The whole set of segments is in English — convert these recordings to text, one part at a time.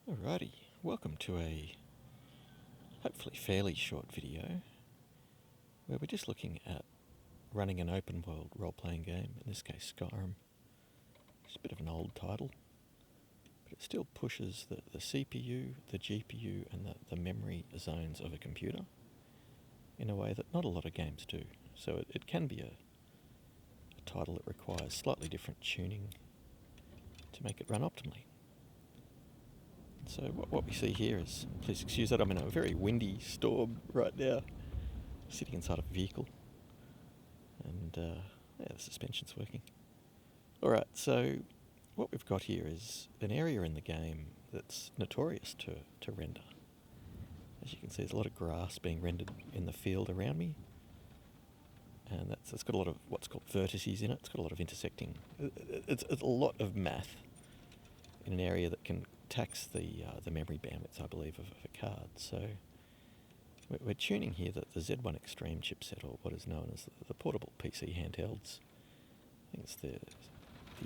Alrighty, welcome to a hopefully fairly short video where we're just looking at running an open world role-playing game, in this case Skyrim. It's a bit of an old title, but it still pushes the CPU, the GPU and the memory zones of a computer in a way that not a lot of games do. So it can be a title that requires slightly different tuning to make it run optimally. So what we see here is, please excuse that, I'm in a very windy storm right now, sitting inside a vehicle, and the suspension's working. Alright, so what we've got here is an area in the game that's notorious to render. As you can see, there's a lot of grass being rendered in the field around me, and it's got a lot of what's called vertices in it. It's got a lot of intersecting. It's a lot of math in an area that can tax the memory bandwidth, I believe, of a card. So we're tuning here the Z1 Extreme chipset, or what is known as the portable PC handhelds. I think it's the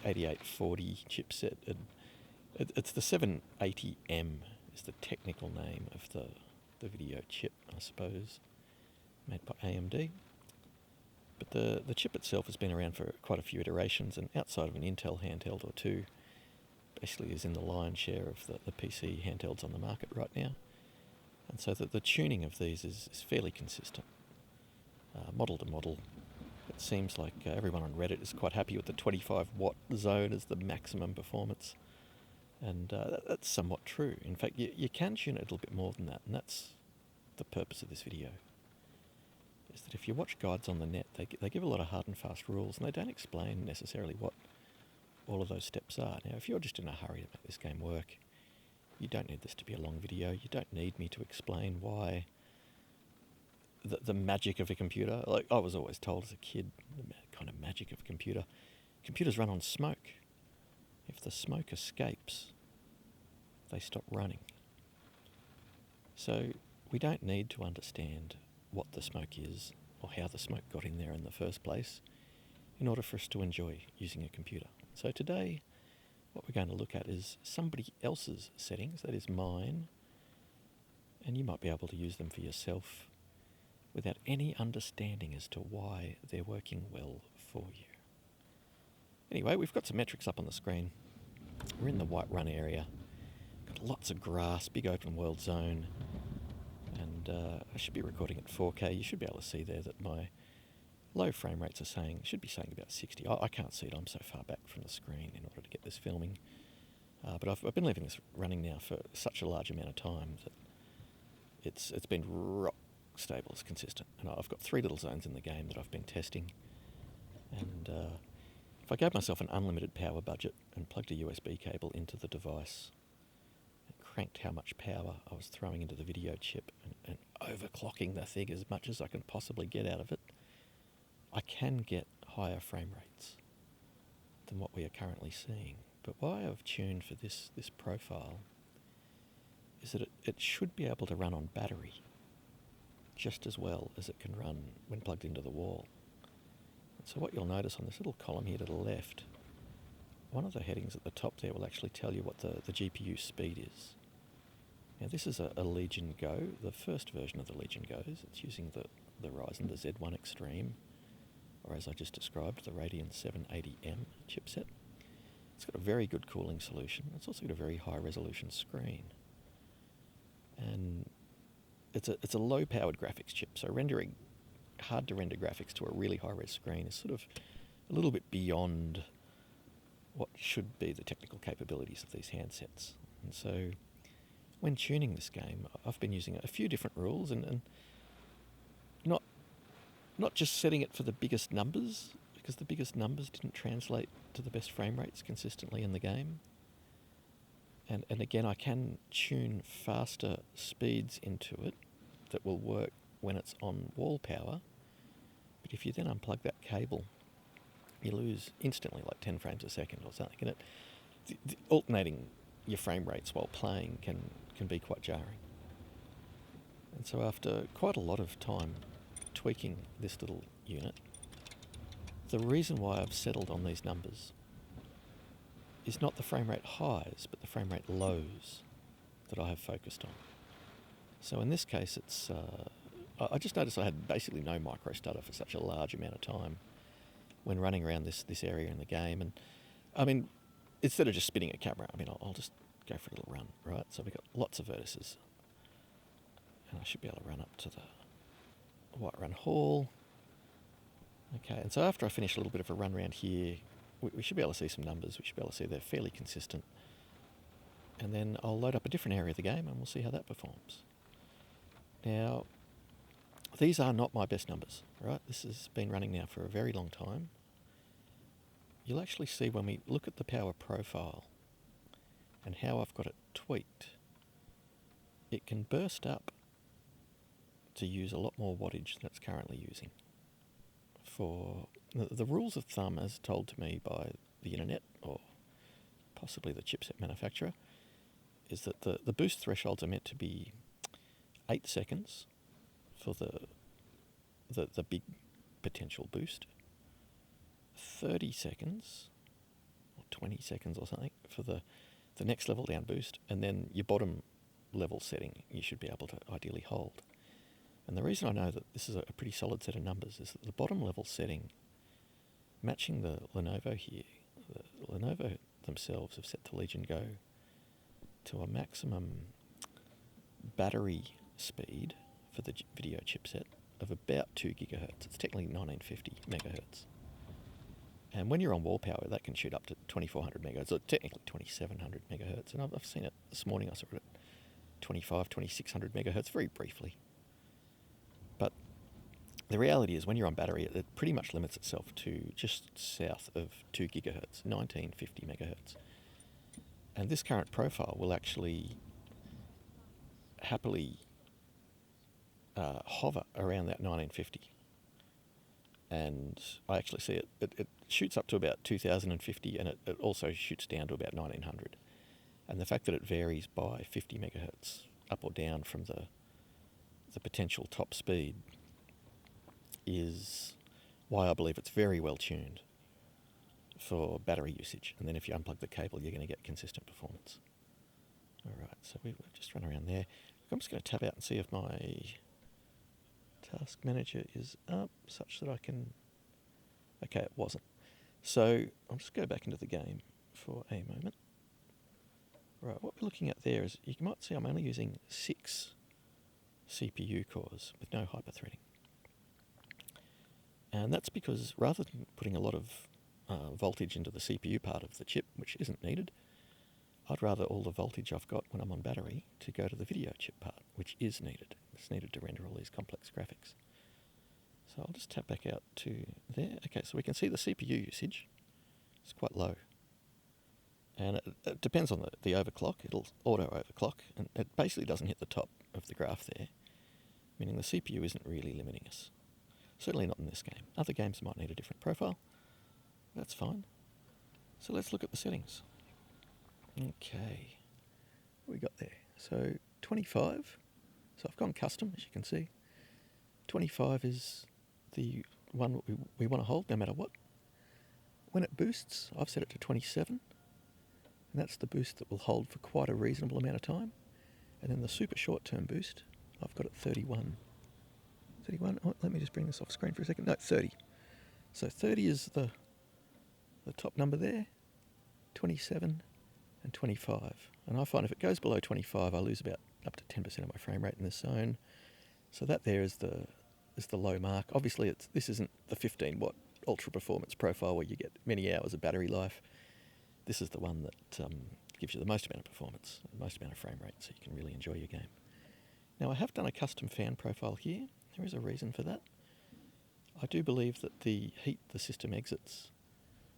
8840 chipset. It's the 780M is the technical name of the video chip, I suppose, made by AMD. But the chip itself has been around for quite a few iterations, and outside of an Intel handheld or two, basically is in the lion's share of the PC handhelds on the market right now. And so the tuning of these is fairly consistent. Model to model, it seems like everyone on Reddit is quite happy with the 25 watt zone as the maximum performance. And that's somewhat true. In fact, you can tune it a little bit more than that, and that's the purpose of this video. Is that if you watch guides on the net, they give a lot of hard and fast rules, and they don't explain necessarily what all of those steps are. Now, if you're just in a hurry to make this game work, you don't need this to be a long video. You don't need me to explain why the magic of a computer, like I was always told as a kid, the kind of magic of a computer. Computers run on smoke. If the smoke escapes, they stop running. So we don't need to understand what the smoke is or how the smoke got in there in the first place in order for us to enjoy using a computer. So today, what we're going to look at is somebody else's settings, that is mine, and you might be able to use them for yourself without any understanding as to why they're working well for you. Anyway, we've got some metrics up on the screen. We're in the Whiterun area, got lots of grass, big open world zone, and I should be recording at 4K. You should be able to see there that my low frame rates should be saying about 60. I can't see it, I'm so far back from the screen in order to get this filming. But I've been leaving this running now for such a large amount of time that it's been rock stable, it's consistent. And I've got 3 little zones in the game that I've been testing. And if I gave myself an unlimited power budget and plugged a USB cable into the device and cranked how much power I was throwing into the video chip and overclocking the thing as much as I can possibly get out of it, I can get higher frame rates than what we are currently seeing. But why I've tuned for this profile is that it should be able to run on battery just as well as it can run when plugged into the wall. And so what you'll notice on this little column here to the left, one of the headings at the top there will actually tell you what the GPU speed is. Now this is a Legion Go, the first version of the Legion Go's. It's using the Ryzen, the Z1 Extreme, or as I just described, the Radeon 780M chipset. It's got a very good cooling solution. It's also got a very high resolution screen. And it's a low powered graphics chip, so rendering hard to render graphics to a really high res screen is sort of a little bit beyond what should be the technical capabilities of these handsets. And so when tuning this game, I've been using a few different rules and not just setting it for the biggest numbers, because the biggest numbers didn't translate to the best frame rates consistently in the game. And again, I can tune faster speeds into it that will work when it's on wall power. But if you then unplug that cable, you lose instantly like 10 frames a second or something. And the alternating your frame rates while playing can be quite jarring. And so after quite a lot of time tweaking this little unit, the reason why I've settled on these numbers is not the frame rate highs, but the frame rate lows. that I have focused on. So in this case, it's I just noticed I had basically no micro stutter for such a large amount of time when running around this area in the game. And I mean, instead of just spinning a camera, I mean, I'll just go for a little run, right? So we've got lots of vertices, and I should be able to run up to the Whiterun Hall. Okay, and so after I finish a little bit of a run around here, we should be able to see some numbers. We should be able to see they're fairly consistent. And then I'll load up a different area of the game and we'll see how that performs. Now, these are not my best numbers, right? This has been running now for a very long time. You'll actually see when we look at the power profile and how I've got it tweaked, it can burst up to use a lot more wattage than it's currently using. For the rules of thumb, as told to me by the internet or possibly the chipset manufacturer, is that the boost thresholds are meant to be 8 seconds for the big potential boost, 30 seconds or 20 seconds or something for the next level down boost, and then your bottom level setting you should be able to ideally hold. And the reason I know that this is a pretty solid set of numbers is that the bottom level setting, matching the Lenovo here, the Lenovo themselves have set the Legion Go to a maximum battery speed for the video chipset of about 2 gigahertz. It's technically 1950 megahertz. And when you're on wall power, that can shoot up to 2400 megahertz, or technically 2700 megahertz. And I've seen it this morning, I saw it at 2600 megahertz very briefly. But the reality is when you're on battery, it pretty much limits itself to just south of 2 gigahertz, 1950 megahertz. And this current profile will actually happily hover around that 1950. And I actually see it shoots up to about 2050, and it also shoots down to about 1900. And the fact that it varies by 50 megahertz up or down from the potential top speed is why I believe it's very well tuned for battery usage. And then if you unplug the cable, you're going to get consistent performance. All right, so we've just run around there. I'm just going to tab out and see if my task manager is up such that I can... Okay, it wasn't. So I'll just go back into the game for a moment. Right, what we're looking at there is, you might see I'm only using 6 CPU cores with no hyperthreading. And that's because rather than putting a lot of voltage into the CPU part of the chip, which isn't needed, I'd rather all the voltage I've got when I'm on battery to go to the video chip part, which is needed. It's needed to render all these complex graphics. So I'll just tap back out to there. Okay, so we can see the CPU usage. It's quite low. And it depends on the overclock. It'll auto-overclock, and it basically doesn't hit the top of the graph there, meaning the CPU isn't really limiting us. Certainly not in this game. Other games might need a different profile. That's fine. So let's look at the settings. Okay, what we got there? So 25. So I've gone custom, as you can see. 25 is the one we want to hold no matter what. When it boosts, I've set it to 27. And that's the boost that will hold for quite a reasonable amount of time. And then the super short-term boost, I've got it 31. 31, oh, let me just bring this off screen for a second. No, 30. So 30 is the top number there, 27 and 25. And I find if it goes below 25, I lose about up to 10% of my frame rate in this zone. So that there is the low mark. Obviously, this isn't the 15-watt ultra performance profile where you get many hours of battery life. This is the one that gives you the most amount of performance, the most amount of frame rate, so you can really enjoy your game. Now, I have done a custom fan profile here. There is a reason for that. I do believe that the heat the system exits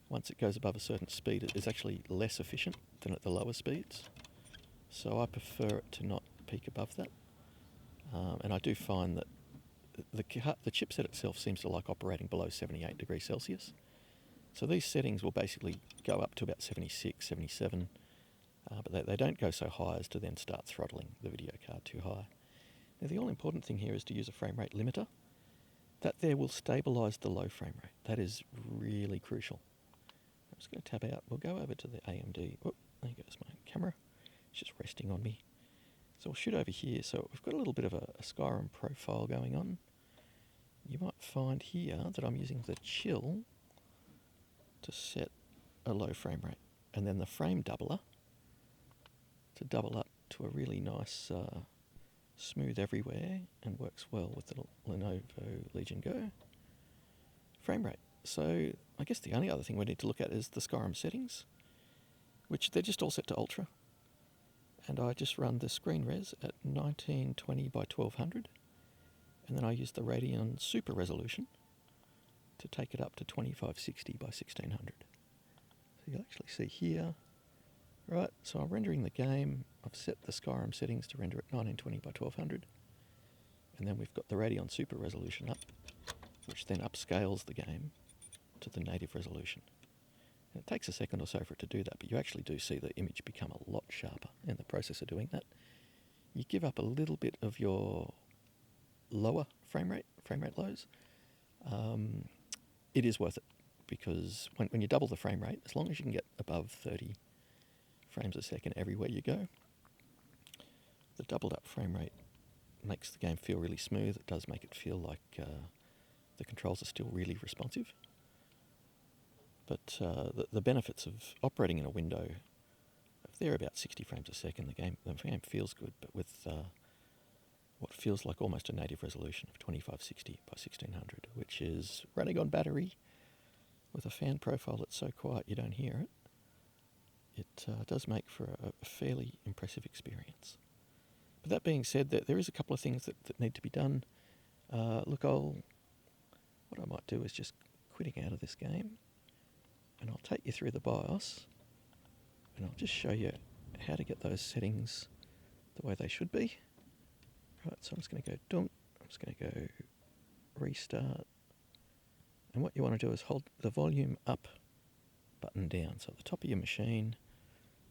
once it goes above a certain speed is actually less efficient than at the lower speeds. So I prefer it to not peak above that. And I do find that the chipset itself seems to like operating below 78 degrees Celsius. So these settings will basically go up to about 76, 77, but they don't go so high as to then start throttling the video card too high. Now the all-important thing here is to use a frame rate limiter. That there will stabilise the low frame rate. That is really crucial. I'm just going to tab out. We'll go over to the AMD. Oh, there goes my camera. It's just resting on me. So we'll shoot over here. So we've got a little bit of a Skyrim profile going on. You might find here that I'm using the chill to set a low frame rate, and then the frame doubler to double up to a really nice smooth everywhere and works well with the Lenovo Legion Go frame rate. So I guess the only other thing we need to look at is the Skyrim settings, which they're just all set to ultra. And I just run the screen res at 1920 by 1200, and then I use the Radeon Super Resolution to take it up to 2560 by 1600. So you'll actually see here, right, so I'm rendering the game. I've set the Skyrim settings to render at 1920 by 1200, and then we've got the Radeon Super Resolution up, which then upscales the game to the native resolution. And it takes a second or so for it to do that, but you actually do see the image become a lot sharper in the process of doing that. You give up a little bit of your lower frame rate lows. It is worth it, because when you double the frame rate, as long as you can get above 30 frames a second everywhere you go, the doubled up frame rate makes the game feel really smooth. It does make it feel like the controls are still really responsive. But the benefits of operating in a window, if they're about 60 frames a second, the game feels good, but with what feels like almost a native resolution of 2560 by 1600, which is running on battery with a fan profile that's so quiet you don't hear it, it does make for a fairly impressive experience. But that being said, there is a couple of things that need to be done. What I might do is just quitting out of this game, and I'll take you through the BIOS, and I'll just show you how to get those settings the way they should be. Right, so I'm just going to go dunk, I'm just going to go restart, and what you want to do is hold the volume up button down, so at the top of your machine,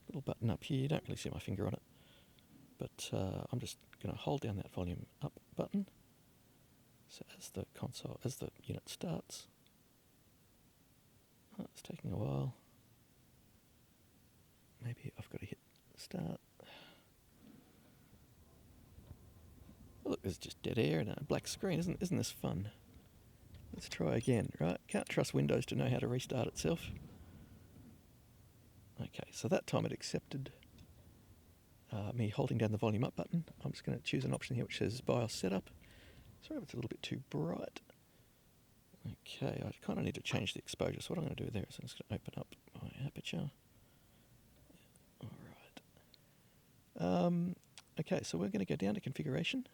little button up here, you don't really see my finger on it, but I'm just going to hold down that volume up button, so as the unit starts. Oh, it's taking a while. Maybe I've got to hit start. Oh, look, there's just dead air and a black screen. Isn't this fun? Let's try again, right? Can't trust Windows to know how to restart itself. Okay, so that time it accepted me holding down the volume up button. I'm just going to choose an option here which says BIOS setup. Sorry if it's a little bit too bright. Okay, I kind of need to change the exposure, so what I'm going to do there is I'm just going to open up my aperture. Alright. Okay, so we're going to go down to configuration,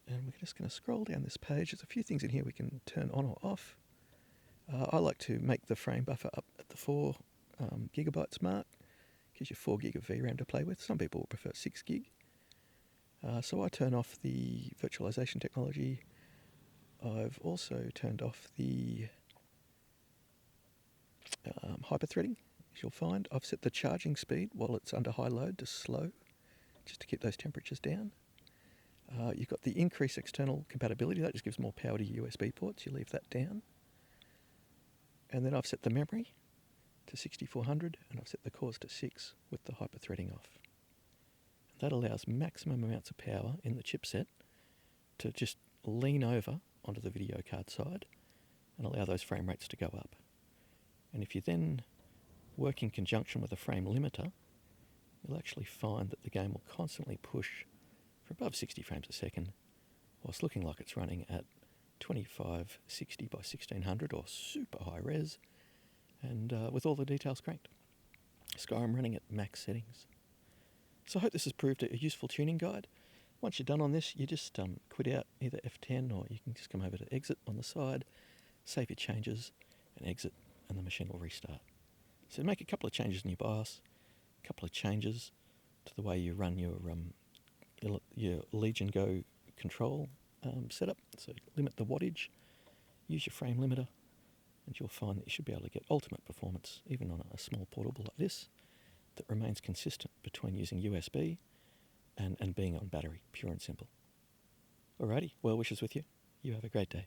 and we're just going to scroll down this page. There's a few things in here we can turn on or off. I like to make the frame buffer up at the 4 gigabytes mark. Gives you 4 gig of VRAM to play with. Some people will prefer 6 gig. So I turn off the virtualization technology. I've also turned off the hyperthreading, as you'll find. I've set the charging speed while it's under high load to slow, just to keep those temperatures down. You've got the increased external compatibility. That just gives more power to your USB ports. You leave that down. And then I've set the memory to 6400, and I've set the cores to 6 with the hyperthreading off. That allows maximum amounts of power in the chipset to just lean over onto the video card side and allow those frame rates to go up. And if you then work in conjunction with a frame limiter, you'll actually find that the game will constantly push for above 60 frames a second, whilst looking like it's running at 2560 by 1600 or super high res, and with all the details cranked. Skyrim running at max settings. So I hope this has proved a useful tuning guide. Once you're done on this, you just quit out either F10, or you can just come over to exit on the side, save your changes, and exit, and the machine will restart. So make a couple of changes in your BIOS, a couple of changes to the way you run your Legion Go control setup. So limit the wattage, use your frame limiter, and you'll find that you should be able to get ultimate performance, even on a small portable like this, that remains consistent between using USB and being on battery, pure and simple. Alrighty, well wishes with you. You have a great day.